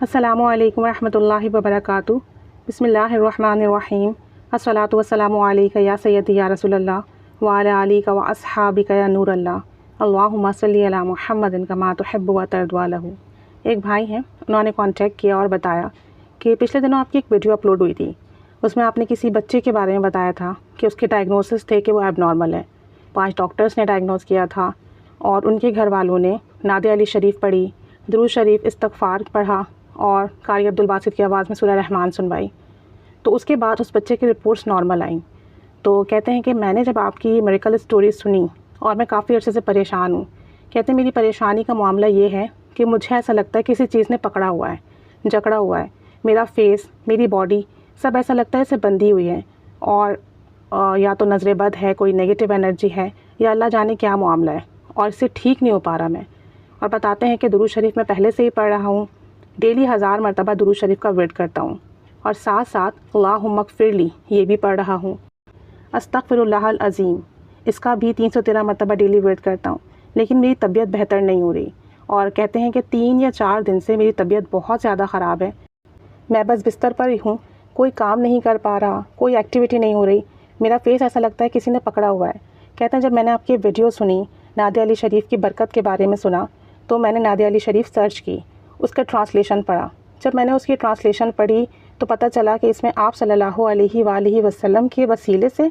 السلام علیکم ورحمۃ اللہ وبرکاتہ۔ بسم اللہ الرحمن الرحیم۔ الصلاۃ والسلام علیک یا سیدی یا رسول اللہ وعلی آلک و اصحابک یا نور اللہ، اللہم صلی علی محمد کما تحب و ترضی عنہ۔ ایک بھائی ہیں، انہوں نے کانٹیکٹ کیا اور بتایا کہ پچھلے دنوں آپ کی ایک ویڈیو اپلوڈ ہوئی تھی، اس میں آپ نے کسی بچے کے بارے میں بتایا تھا کہ اس کے ڈائگنوسس تھے کہ وہ ایب نارمل ہے۔ 5 ڈاکٹرز نے ڈائگنوز کیا تھا اور ان کے گھر والوں نے نعت علی شریف پڑھی، درود شریف، استغفار پڑھا اور قاری عبدالباسط کی آواز میں سورہ رحمان سنوائی۔ تو اس کے بعد اس بچے کی رپورٹس نارمل آئیں۔ تو کہتے ہیں کہ میں نے جب آپ کی میریکل اسٹوری سنی اور میں کافی عرصے سے پریشان ہوں، کہتے ہیں میری پریشانی کا معاملہ یہ ہے کہ مجھے ایسا لگتا ہے کسی چیز نے پکڑا ہوا ہے، جکڑا ہوا ہے، میرا فیس، میری باڈی سب ایسا لگتا ہے اسے بندھی ہوئی ہے، اور یا تو نظر بد ہے، کوئی نیگیٹو انرجی ہے، یا اللہ جانے کیا معاملہ ہے، اور اس سے ٹھیک نہیں ہو پا رہا میں۔ اور بتاتے ہیں کہ درود شریف میں پہلے سے ہی پڑھ رہا ہوں، ڈیلی 1000 مرتبہ درود شریف کا ورد کرتا ہوں، اور ساتھ ساتھ اللہم اغفر لی یہ بھی پڑھ رہا ہوں، استغفر اللہ العظیم اس کا بھی 313 مرتبہ ڈیلی ورد کرتا ہوں، لیکن میری طبیعت بہتر نہیں ہو رہی۔ اور کہتے ہیں کہ 3 یا 4 دن سے میری طبیعت بہت زیادہ خراب ہے، میں بس بستر پر ہی ہوں، کوئی کام نہیں کر پا رہا، کوئی ایکٹیویٹی نہیں ہو رہی، میرا فیس ایسا لگتا ہے کسی نے پکڑا ہوا ہے۔ کہتے ہیں جب میں نے آپ کی ویڈیو سنی، نعت علی شریف کی برکت کے بارے میں سنا، تو میں نے نعت علی شریف سرچ کی، اس کا ٹرانسلیشن پڑھا۔ جب میں نے اس کی ٹرانسلیشن پڑھی تو پتہ چلا کہ اس میں آپ صلی اللہ علیہ وآلہ وسلم کے وسیلے سے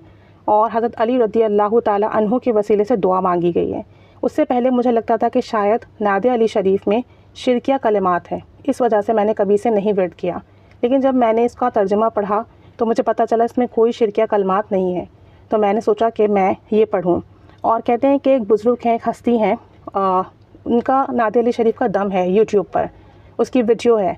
اور حضرت علی رضی اللہ تعالی عنہ کے وسیلے سے دعا مانگی گئی ہے۔ اس سے پہلے مجھے لگتا تھا کہ شاید نعت علی شریف میں شرکیہ کلمات ہیں، اس وجہ سے میں نے کبھی سے نہیں ورد کیا، لیکن جب میں نے اس کا ترجمہ پڑھا تو مجھے پتہ چلا اس میں کوئی شرکیہ کلمات نہیں ہے، تو میں نے سوچا کہ میں یہ پڑھوں۔ اور کہتے ہیں کہ ایک بزرگ ہیں، ایک ہستی ہیں، ان کا نعت علی شریف کا دم ہے یوٹیوب پر، اس کی ویڈیو ہے،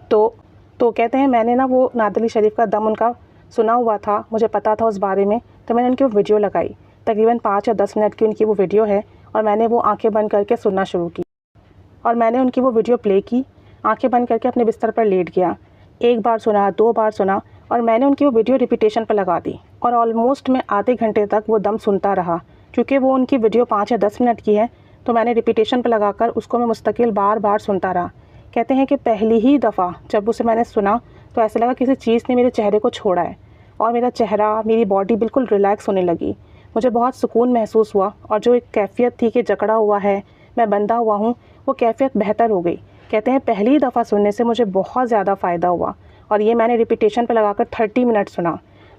تو کہتے ہیں میں نے نا وہ نعت علی شریف کا دم ان کا سنا ہوا تھا، مجھے پتا تھا اس بارے میں، تو میں نے ان کی وہ ویڈیو لگائی، تقریباً 5 یا 10 منٹ کی ان کی وہ ویڈیو ہے، اور میں نے وہ آنکھیں بند کر کے سننا شروع کی، اور میں نے ان کی وہ ویڈیو پلے کی، آنکھیں بند کر کے اپنے بستر پر لیٹ گیا، 1 بار سنا، 2 بار سنا، اور میں نے ان کی وہ ویڈیو ریپیٹیشن پر لگا دی، اور آلموسٹ میں آدھے گھنٹے تک وہ دم سنتا رہا، کیونکہ وہ ان کی ویڈیو 5 یا 10 منٹ کی ہے، تو میں نے ریپیٹیشن پر لگا کر اس کو میں مستقل بار بار سنتا رہا۔ کہتے ہیں کہ پہلی ہی دفعہ جب اسے میں نے سنا تو ایسا لگا کسی چیز نے میرے چہرے کو چھوڑا ہے، اور میرا چہرہ، میری باڈی بالکل ریلیکس ہونے لگی، مجھے بہت سکون محسوس ہوا، اور جو ایک کیفیت تھی کہ جکڑا ہوا ہے، میں بندھا ہوا ہوں، وہ کیفیت بہتر ہو گئی۔ کہتے ہیں پہلی دفعہ سننے سے مجھے بہت زیادہ فائدہ ہوا، اور یہ میں نے ریپیٹیشن پہ لگا کر 30 منٹ سنا۔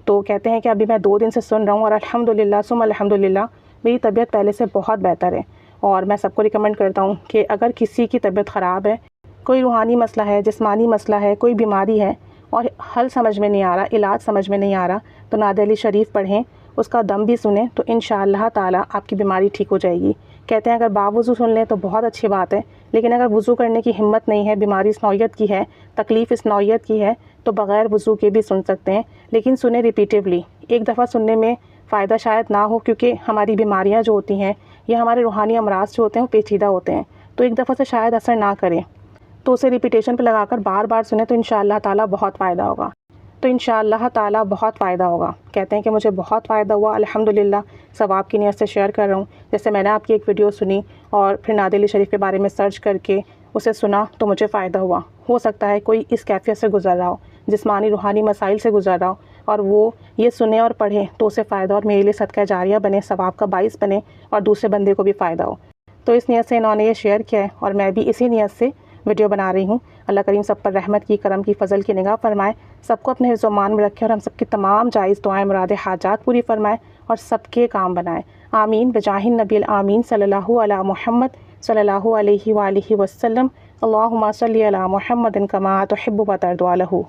تو کہتے ہیں کہ ابھی میں 2 دن سے سن رہا ہوں، اور الحمدللہ ثم الحمدللہ میری طبیعت پہلے سے بہت بہتر ہے۔ اور میں سب کو ریکمنڈ کرتا ہوں کہ اگر کسی کی طبیعت خراب ہے، کوئی روحانی مسئلہ ہے، جسمانی مسئلہ ہے، کوئی بیماری ہے، اور حل سمجھ میں نہیں آ رہا، علاج سمجھ میں نہیں آ رہا، تو نعت علی شریف پڑھیں، اس کا دم بھی سنیں، تو انشاءاللہ تعالی آپ کی بیماری ٹھیک ہو جائے گی۔ کہتے ہیں اگر باوضو سن لیں تو بہت اچھی بات ہے، لیکن اگر وضو کرنے کی ہمت نہیں ہے، بیماری اس نوعیت کی ہے، تکلیف اس نوعیت کی ہے، تو بغیر وضو کے بھی سن سکتے ہیں، لیکن سنیں ریپیٹیولی۔ ایک دفعہ سننے میں فائدہ شاید نہ ہو، کیونکہ ہماری بیماریاں جو ہوتی ہیں یا ہمارے روحانی امراض جو ہوتے ہیں وہ پیچیدہ ہوتے ہیں، تو ایک دفعہ سے شاید اثر نہ کریں، تو اسے ریپیٹیشن پہ لگا کر بار بار سنیں تو انشاءاللہ تعالیٰ بہت فائدہ ہوگا، تو انشاءاللہ تعالیٰ بہت فائدہ ہوگا۔ کہتے ہیں کہ مجھے بہت فائدہ ہوا، الحمدللہ ثواب کی نیت سے شیئر کر رہا ہوں۔ جیسے میں نے آپ کی ایک ویڈیو سنی اور پھر نعت علی شریف کے بارے میں سرچ کر کے اسے سنا تو مجھے فائدہ ہوا۔ ہو سکتا ہے کوئی اس کیفیت سے گزر رہا ہو، جسمانی روحانی مسائل سے گزر رہا ہو، اور وہ یہ سنیں اور پڑھیں تو اسے فائدہ، اور میرے لیے صدقہ جاریہ بنے، ثواب کا باعث بنے، اور دوسرے بندے کو بھی فائدہ ہو۔ تو اس نیت سے انہوں نے یہ شیئر کیا ہے، اور میں بھی اسی نیت سے ویڈیو بنا رہی ہوں۔ اللہ کریم سب پر رحمت کی، کرم کی، فضل کی نگاہ فرمائے، سب کو اپنے حفظ و امان میں رکھے، اور ہم سب کی تمام جائز دعائیں، مراد، حاجات پوری فرمائے، اور سب کے کام بنائے، آمین بجاہ النبی الآمین صلی اللہ علی محمد صلی اللہ علیہ وآلہ وسلم، اللہم صلی علی محمد کما تحب و ترضی عنہ۔